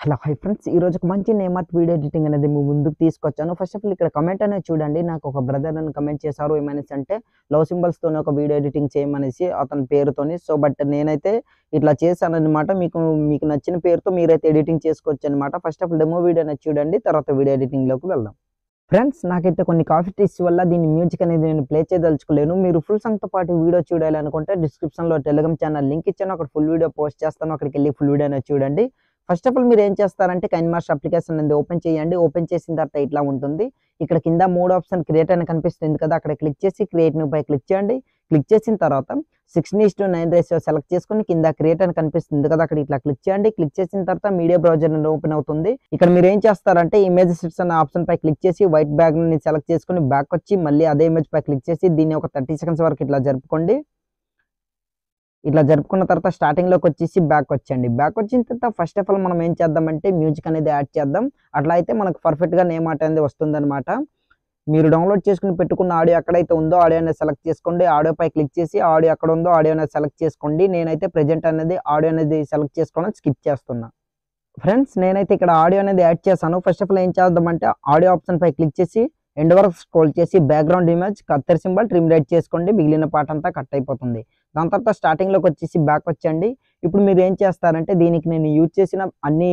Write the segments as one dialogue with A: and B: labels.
A: Hello hi friends, ఈ రోజు ఒక మంచి నేమ్ ఆర్ట్ వీడియో ఎడిటింగ్ అనేది మీ ముందుకు తీసుకొచ్చాను. ఫస్ట్ ఆఫ్ ఆల్ ఇక్కడ కమెంట్ అనేది చూడండి. నాకు ఒక బ్రదర్ అని కమెంట్ చేశారు. ఏమనేసి అంటే లవ్ సింబల్స్ తోనే ఒక వీడియో ఎడిటింగ్ చేయమనేసి అతని పేరుతోని. సో బట్ నేనైతే ఇట్లా చేశానన్నమాట. మీకు మీకు నచ్చిన పేరుతో మీరైతే ఎడిటింగ్ చేసుకోవచ్చు అనమాట. First of all demo video అనేది చూడండి, తర్వాత వీడియో ఎడిటింగ్ లోకి వెళ్దాం. ఫ్రెండ్స్, నాకైతే కొన్ని కాఫీ టీస్ వల్ల దీని మ్యూజిక్ అనేది నేను ప్లే చేయదలుచుకోలేను. మీరు ఫుల్ సాంగ్తో పాటు వీడియో చూడాలనుకుంటే డిస్క్రిప్షన్లో టెలిగ్రామ్ ఛానల్ లింక్ ఇచ్చాను. అక్కడ ఫుల్ వీడియో పోస్ట్ చేస్తాను. అక్కడికి వెళ్ళి ఫుల్ వీడియో అనేది చూడండి. ఫస్ట్ ఆఫ్ ఆల్ మీరు ఏం చేస్తారంటే కైన్మాస్టర్ అప్లికేషన్ అనేది ఓపెన్ చేయండి. ఓపెన్ చేసిన తర్వాత ఇట్లా ఉంటుంది. ఇక్కడ కింద 3 ఆప్షన్ క్రియేట్ అని కనిపిస్తుంది కదా, అక్కడ క్లిక్ చేసి క్రియేట్ న్యూ పై క్లిక్ చేయండి. క్లిక్ చేసిన తర్వాత 16:9 రేషియో సెలెక్ట్ చేసుకుని కింద క్రియేట్ అని కనిపిస్తుంది కదా, అక్కడ ఇట్లా క్లిక్ చేయండి. క్లిక్ చేసిన తర్వాత మీడియా బ్రౌజర్ అనేది ఓపెన్ అవుతుంది. ఇక్కడ మీరు ఏం చేస్తారంటే ఇమేజ్ సెట్స్ అనే ఆప్షన్ పై క్లిక్ చేసి వైట్ బ్యాక్గ్రౌండ్ ని సెలెక్ట్ చేసుకుని బ్యాక్ వచ్చి మళ్ళీ అదే ఇమేజ్ పై క్లిక్ చేసి దీన్ని ఒక 30 సెకండ్స్ వరకు ఇట్లా జరుపుకోండి. ఇట్లా జరుపుకున్న తర్వాత స్టార్టింగ్ లోకి వచ్చేసి బ్యాక్ వచ్చండి. బ్యాక్ వచ్చిన తర్వాత ఫస్ట్ ఆఫ్ ఆల్ మనం ఏం చేద్దామంటే మ్యూజిక్ అనేది యాడ్ చేద్దాం. అట్లా అయితే మనకు పర్ఫెక్ట్ గా నేమ్ ఆర్ట్ అనేది వస్తుంది అనమాట. మీరు డౌన్లోడ్ చేసుకుని పెట్టుకున్న ఆడియో ఎక్కడైతే ఉందో ఆడియో అనేది సెలెక్ట్ చేసుకోండి. ఆడియో పై క్లిక్ చేసి ఆడియో ఎక్కడ ఉందో ఆడియో అనేది సెలెక్ట్ చేసుకోండి. నేనైతే ప్రెజెంట్ అనేది ఆడియో అనేది సెలెక్ట్ చేసుకోవడం స్కిప్ చేస్తున్నా. ఫ్రెండ్స్, నేనైతే ఇక్కడ ఆడియో అనేది యాడ్ చేశాను. ఫస్ట్ ఆఫ్ ఆల్ ఏం చేద్దామంటే ఆడియో ఆప్షన్ పై క్లిక్ చేసి ఎండ్ వరకు స్క్రోల్ చేసి బ్యాక్గ్రౌండ్ ఇమేజ్ కత్తెర సింబల్ ట్రిమ్ రైట్ చేసుకోండి. మిగిలిన పార్ట్ అంతా కట్ అయిపోతుంది. దాని తర్వాత స్టార్టింగ్ లోకి వచ్చేసి బ్యాక్ వచ్చండి. ఇప్పుడు మీరు ఏం చేస్తారంటే దీనికి నేను యూజ్ చేసిన అన్ని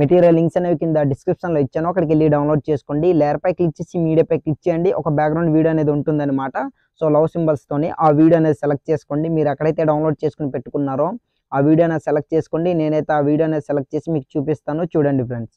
A: మెటీరియల్ లింక్స్ అనేవి కింద డిస్క్రిప్షన్ లో ఇచ్చాను. అక్కడికి వెళ్ళి డౌన్లోడ్ చేసుకోండి. లేయర్ పై క్లిక్ చేసి మీడియా పై క్లిక్ చేయండి. ఒక బ్యాక్గ్రౌండ్ వీడియో అనేది ఉంటుంది అనమాట. సో లవ్ సింబల్స్ తోని ఆ వీడియో అనేది సెలెక్ట్ చేసుకోండి. మీరు ఎక్కడైతే డౌన్లోడ్ చేసుకుని పెట్టుకున్నారో ఆ వీడియో అనేది సెలెక్ట్ చేసుకోండి. నేనైతే ఆ వీడియో అనేది సెలెక్ట్ చేసి మీకు చూపిస్తాను, చూడండి ఫ్రెండ్స్.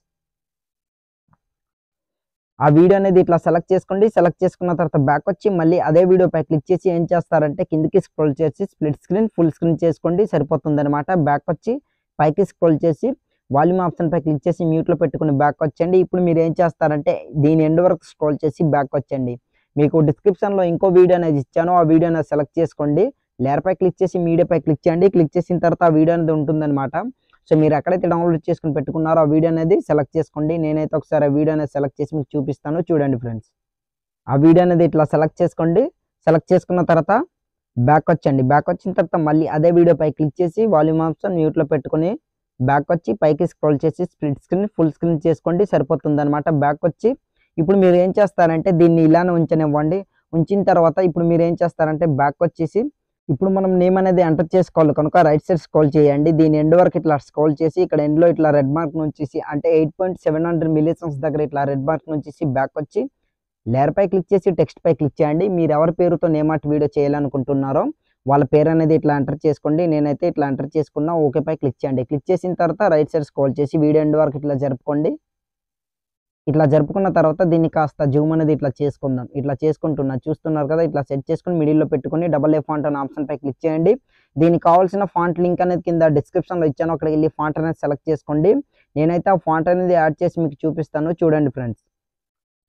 A: ఆ వీడియో అనేది ఇట్లా సెలెక్ట్ చేసుకోండి. సెలెక్ట్ చేసుకున్న తర్వాత బ్యాక్ వచ్చి మళ్ళీ అదే వీడియో పై క్లిక్ చేసి ఏం చేస్తారంటే కిందికి స్క్రోల్ చేసి స్ప్లిట్ స్క్రీన్ ఫుల్ స్క్రీన్ చేసుకోండి, సరిపోతుంది అనమాట. బ్యాక్ వచ్చి పైకి స్క్రోల్ చేసి వాల్యూమ్ ఆప్షన్ పై క్లిక్ చేసి మ్యూట్ లో పెట్టుకుని బ్యాక్ వచ్చండి. ఇప్పుడు మీరు ఏం చేస్తారంటే దీని ఎండ్ వరకు స్క్రోల్ చేసి బ్యాక్ వచ్చండి. మీకు డిస్క్రిప్షన్ లో ఇంకో వీడియో అనేది ఇచ్చాను. ఆ వీడియో అనేది సెలెక్ట్ చేసుకోండి. లేయర్ పై క్లిక్ చేసి మీడియా పై క్లిక్ చేయండి. క్లిక్ చేసిన తర్వాత ఆ వీడియో అనేది ఉంటుందన్నమాట. సో మీరు ఎక్కడైతే డౌన్లోడ్ చేసుకుని పెట్టుకున్నారో ఆ వీడియో అనేది సెలెక్ట్ చేసుకోండి. నేనైతే ఒకసారి ఆ వీడియో అనేది సెలెక్ట్ చేసి మీకు చూపిస్తాను, చూడండి ఫ్రెండ్స్. ఆ వీడియో అనేది ఇట్లా సెలెక్ట్ చేసుకోండి. సెలెక్ట్ చేసుకున్న తర్వాత బ్యాక్ వచ్చండి. బ్యాక్ వచ్చిన తర్వాత మళ్ళీ అదే వీడియో పై క్లిక్ చేసి వాల్యూమ్ ఆప్షన్ మ్యూట్ లో పెట్టుకుని బ్యాక్ వచ్చి పైకి స్క్రోల్ చేసి స్ప్లిట్ స్క్రీన్ ఫుల్ స్క్రీన్ చేసుకోండి, సరిపోతుంది అనమాట. బ్యాక్ వచ్చి ఇప్పుడు మీరు ఏం చేస్తారంటే దీన్ని ఇలానే ఉంచనివ్వండి. ఉంచిన తర్వాత ఇప్పుడు మీరు ఏం చేస్తారంటే బ్యాక్ వచ్చేసి ఇప్పుడు మనం నేమ్ అనేది ఎంటర్ చేసుకోవాలి కనుక రైట్ సైడ్ స్క్రోల్ చేయండి. దీని ఎండ్ వరకు ఇట్లా స్క్రోల్ చేసి ఇక్కడ ఎండ్ లో ఇట్లా రెడ్ మార్క్ నుంచి అంటే 8.700 మిలియన్స్ దగ్గర ఇట్లా రెడ్ మార్క్ నుంచి బ్యాక్ వచ్చి లేయర్ పై క్లిక్ చేసి టెక్స్ట్ పై క్లిక్ చేయండి. మీరు ఎవరి పేరుతో నేమ్ ఆర్ట్ వీడియో చేయాలనుకుంటున్నారో వాళ్ళ పేరు అనేది ఇట్లా ఎంటర్ చేసుకోండి. నేనైతే ఇట్లా ఎంటర్ చేసుకున్నా. ఓకే పై క్లిక్ చేయండి. క్లిక్ చేసిన తర్వాత రైట్ సైడ్ స్క్రోల్ చేసి వీడియో ఎండ్ వరకు ఇట్లా జరుపుకోండి. ఇట్లా జరుపుకున్న తర్వాత దీన్ని కాస్త జూమ్ అనేది ఇట్లా చేసుకుందాం. ఇట్లా చేసుకుంటున్నా, చూస్తున్నారు కదా, ఇట్లా సెట్ చేసుకుని మిడిల్లో పెట్టుకుని డబల్ ఏ ఫాంట్ అనే ఆప్షన్ పై క్లిక్ చేయండి. దీనికి కావాల్సిన ఫాంట్ లింక్ అనేది కింద డిస్క్రిప్షన్ లో ఇచ్చాను. అక్కడికి వెళ్ళి ఫాంట్ అనేది సెలెక్ట్ చేసుకోండి. నేనైతే ఆ ఫాంట్ అనేది యాడ్ చేసి మీకు చూపిస్తాను, చూడండి ఫ్రెండ్స్.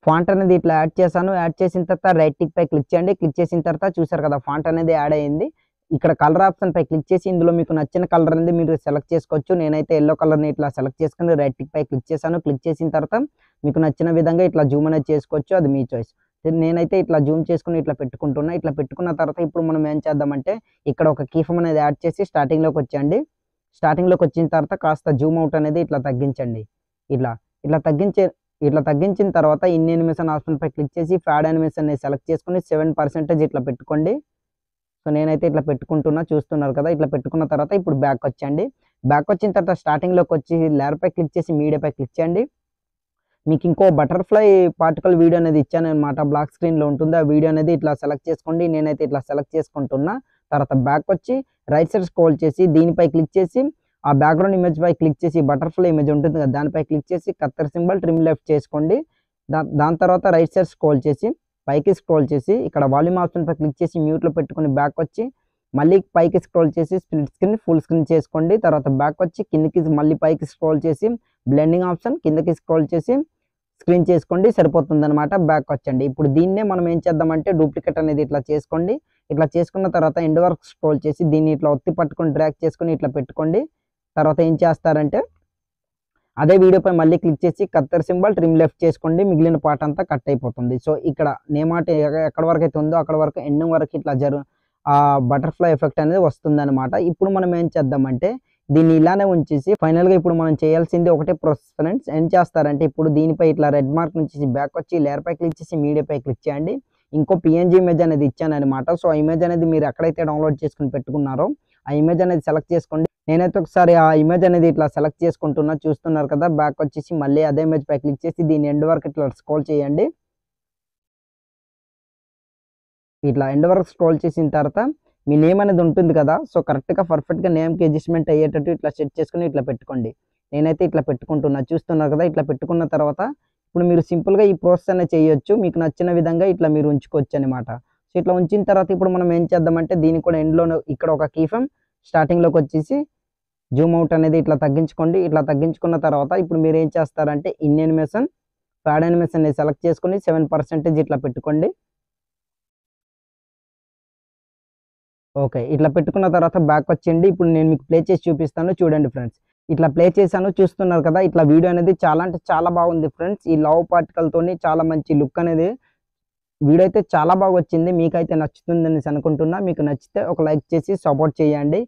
A: ఫాంట్ అనేది ఇట్లా యాడ్ చేశాను. యాడ్ చేసిన తర్వాత రైట్ టిక్ పై క్లిక్ చేయండి. క్లిక్ చేసిన తర్వాత చూసారు కదా ఫాంట్ అనేది యాడ్ అయ్యింది. ఇక్కడ కలర్ ఆప్షన్ పై క్లిక్ చేసి ఇందులో మీకు నచ్చిన కలర్ అనేది మీరు సెలెక్ట్ చేసుకోవచ్చు. నేనైతే ఎల్లో కలర్ ని ఇట్లా సెలెక్ట్ చేసుకుని రైట్ టిక్ పై క్లిక్ చేశాను. క్లిక్ చేసిన తర్వాత మీకు నచ్చిన విధంగా ఇట్లా జూమ్ అనేది చేసుకోవచ్చు, అది మీ చాయిస్. నేనైతే ఇట్లా జూమ్ చేసుకుని ఇట్లా పెట్టుకుంటున్నా. ఇట్లా పెట్టుకున్న తర్వాత ఇప్పుడు మనం ఏం చేద్దామంటే ఇక్కడ ఒక కీఫమ్ అనేది యాడ్ చేసి స్టార్టింగ్ లోకి వచ్చండి. స్టార్టింగ్ లోకి వచ్చిన తర్వాత కాస్త జూమ్ అవుట్ అనేది ఇట్లా తగ్గించండి. ఇట్లా ఇట్లా తగ్గించిన తర్వాత ఇన్ యానిమేషన్ ఆప్షన్ పై క్లిక్ చేసి ఫ్యాడ్ యానిమేషన్ అనేది సెలెక్ట్ చేసుకుని 7% ఇట్లా పెట్టుకోండి. సో నేనైతే ఇట్లా పెట్టుకుంటున్నా, చూస్తున్నారు కదా. ఇట్లా పెట్టుకున్న తర్వాత ఇప్పుడు బ్యాక్ వచ్చండి. బ్యాక్ వచ్చిన తర్వాత స్టార్టింగ్ లోకి వచ్చి లేయర్ పై క్లిక్ చేసి మీడియా పై క్లిక్ చేయండి. మీకు ఇంకో బటర్ఫ్లై పార్టికల్ వీడియో అనేది ఇచ్చాను అనమాట, బ్లాక్ స్క్రీన్ లో ఉంటుంది. ఆ వీడియో అనేది ఇట్లా సెలెక్ట్ చేసుకోండి. నేనైతే ఇట్లా సెలెక్ట్ చేసుకుంటున్నా. తర్వాత బ్యాక్ వచ్చి రైట్ సైడ్ స్క్రోల్ చేసి దీనిపై క్లిక్ చేసి ఆ బ్యాక్గ్రౌండ్ ఇమేజ్ పై క్లిక్ చేసి బటర్ఫ్లై ఇమేజ్ ఉంటుంది కదా దానిపై క్లిక్ చేసి కత్తెర సింబల్ ట్రిమ్ లెఫ్ట్ చేసుకోండి. దాని తర్వాత రైట్ సైడ్ స్క్రోల్ చేసి పైకి స్క్రోల్ చేసి ఇక్కడ వాల్యూమ్ ఆప్షన్ పై క్లిక్ చేసి మ్యూట్ లో పెట్టుకుని బ్యాక్ వచ్చి మళ్ళీ పైకి స్క్రోల్ చేసి స్ప్లిట్ స్క్రీన్ ఫుల్ స్క్రీన్ చేసుకోండి. తర్వాత బ్యాక్ వచ్చి కిందకి మళ్ళీ పైకి స్క్రోల్ చేసి బ్లెండింగ్ ఆప్షన్ కిందకి స్క్రోల్ చేసి స్క్రీన్ చేసుకోండి, సరిపోతుంది అనమాట. బ్యాక్ వచ్చండి. ఇప్పుడు దీన్నే మనం ఏం చేద్దామంటే డూప్లికేట్ అనేది ఇట్లా చేసుకోండి. ఇట్లా చేసుకున్న తర్వాత ఎండ్ వరకు స్క్రోల్ చేసి దీన్ని ఇట్లా ఒత్తి పట్టుకొని డ్రాగ్ చేసుకొని ఇట్లా పెట్టుకోండి. తర్వాత ఏం చేస్తారంటే అదే వీడియోపై మళ్ళీ క్లిక్ చేసి కత్తెర సింబల్ ట్రిమ్ లెఫ్ట్ చేసుకోండి. మిగిలిన పార్ట్ అంతా కట్ అయిపోతుంది. సో ఇక్కడ నేమ్ ఆర్ట్ ఎక్కడ వరకు అయితే ఉందో అక్కడ వరకు ఎండింగ్ వరకు ఇట్లా ఆ బటర్ఫ్లై ఎఫెక్ట్ అనేది వస్తుంది అనమాట. ఇప్పుడు మనం ఏం చేద్దామంటే దీన్ని ఇలానే ఉంచేసి ఫైనల్గా ఇప్పుడు మనం చేయాల్సింది ఒకటే ప్రాసెస్ ఫ్రెండ్స్. ఏం చేస్తారంటే ఇప్పుడు దీనిపై ఇట్లా రెడ్ మార్క్ నుంచి బ్యాక్ వచ్చి లేయర్ పై క్లిక్ చేసి మీడియా పై క్లిక్ చేయండి. ఇంకో పిఎన్జీ ఇమేజ్ అనేది ఇచ్చాను అనమాట. సో ఆ ఇమేజ్ అనేది మీరు ఎక్కడైతే డౌన్లోడ్ చేసుకుని పెట్టుకున్నారో ఆ ఇమేజ్ అనేది సెలెక్ట్ చేసుకోండి. నేనైతే ఒకసారి ఆ ఇమేజ్ అనేది ఇట్లా సెలెక్ట్ చేసుకుంటున్నా, చూస్తున్నారు కదా. బ్యాక్ వచ్చేసి మళ్ళీ అదే ఇమేజ్ పై క్లిక్ చేసి దీని ఎండ్ వరకు ఇట్లా స్క్రోల్ చేయండి. ఇట్లా ఎండ్ వరకు స్క్రోల్ చేసిన తర్వాత మీ నేమ్ అనేది ఉంటుంది కదా. సో కరెక్ట్గా పర్ఫెక్ట్గా నేమ్కి అడ్జస్ట్మెంట్ అయ్యేటట్టు ఇట్లా సెట్ చేసుకుని ఇట్లా పెట్టుకోండి. నేనైతే ఇట్లా పెట్టుకుంటున్నా, చూస్తున్నారు కదా. ఇట్లా పెట్టుకున్న తర్వాత ఇప్పుడు మీరు సింపుల్గా ఈ ప్రాసెస్ అనేది చేయొచ్చు. మీకు నచ్చిన విధంగా ఇట్లా మీరు ఉంచుకోవచ్చు అనమాట. సో ఇట్లా ఉంచిన తర్వాత ఇప్పుడు మనం ఏం చేద్దామంటే దీనికి కూడా ఎండ్లో ఇక్కడ ఒక కీ ఫ్రేమ్ స్టార్టింగ్లోకి వచ్చేసి జూమ్ అవుట్ అనేది ఇట్లా తగ్గించుకోండి. ఇట్లా తగ్గించుకున్న తర్వాత ఇప్పుడు మీరు ఏం చేస్తారంటే ఇన్ యానిమేషన్ ఫ్యాడ్ యానిమేషన్ అనేది సెలెక్ట్ చేసుకుని 7% ఇట్లా పెట్టుకోండి. ఓకే, ఇట్లా పెట్టుకున్న తర్వాత బ్యాక్ వచ్చేయండి. ఇప్పుడు నేను మీకు ప్లే చేసి చూపిస్తాను, చూడండి ఫ్రెండ్స్. ఇట్లా ప్లే చేశాను, చూస్తున్నారు కదా. ఇట్లా వీడియో అనేది చాలా అంటే చాలా బాగుంది ఫ్రెండ్స్. ఈ లవ్ పార్టికల్ తోని చాలా మంచి లుక్ అనేది వీడియో అయితే చాలా బాగా వచ్చింది. మీకైతే నచ్చుతుందని అనుకుంటున్నా. మీకు నచ్చితే ఒక లైక్ చేసి సపోర్ట్ చేయండి.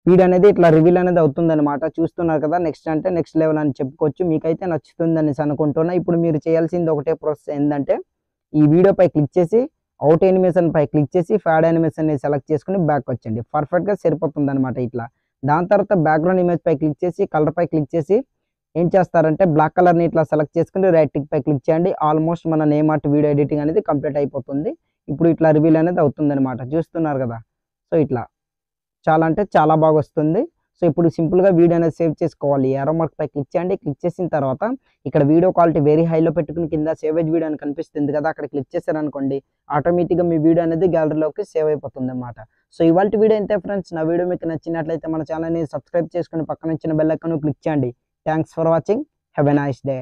A: వీడియో అనేది ఇట్లా రివీల్ అనేది అవుతుంది అనమాట. చూస్తున్నారు కదా. నెక్స్ట్ అంటే నెక్స్ట్ లెవెల్ అని చెప్పుకోవచ్చు. మీకైతే నచ్చుతుందని అనుకుంటున్నా. ఇప్పుడు మీరు చేయాల్సింది ఒకటే ప్రాసెస్ ఏంటంటే ఈ వీడియో పై క్లిక్ చేసి అవుట్ యానిమేషన్ పై క్లిక్ చేసి ఫ్యాడ్ యానిమేషన్ ని సెలెక్ట్ చేసుకుని బ్యాక్ వచ్చండి. పర్ఫెక్ట్ గా సరిపోతుంది అనమాట ఇట్లా. దాని తర్వాత బ్యాక్గ్రౌండ్ ఇమేజ్ పై క్లిక్ చేసి కలర్ పై క్లిక్ చేసి ఏం చేస్తారంటే బ్లాక్ కలర్ ని ఇట్లా సెలెక్ట్ చేసుకుని రైట్ టిక్ పై క్లిక్ చేయండి. ఆల్మోస్ట్ మన నేమ్ ఆర్ట్ వీడియో ఎడిటింగ్ అనేది కంప్లీట్ అయిపోతుంది. ఇప్పుడు ఇట్లా రివీల్ అనేది అవుతుంది అనమాట. చూస్తున్నారు కదా. సో ఇట్లా చాలా అంటే చాలా బాగా వస్తుంది. సో ఇప్పుడు సింపుల్గా వీడియో అనేది సేవ్ చేసుకోవాలి. ఏరో మార్క్ పై క్లిక్ చేయండి. క్లిక్ చేసిన తర్వాత ఇక్కడ వీడియో క్వాలిటీ వెరీ హైలో పెట్టుకుని కింద సేవేజ్ వీడియో అని కనిపిస్తుంది కదా, అక్కడ క్లిక్ చేశారనుకోండి ఆటోమేటిక్గా మీ వీడియో అనేది గ్యాలరీలోకి సేవ్ అయిపోతుంది అనమాట. సో ఇవాళ వీడియో ఇంతే ఫ్రెండ్స్. నా వీడియో మీకు నచ్చినట్లయితే మన ఛానల్ని సబ్స్క్రైబ్ చేసుకుని పక్కన ఇచ్చిన బెల్ ఐకాన్ క్లిక్ చేయండి. Thanks for watching. Have a nice day.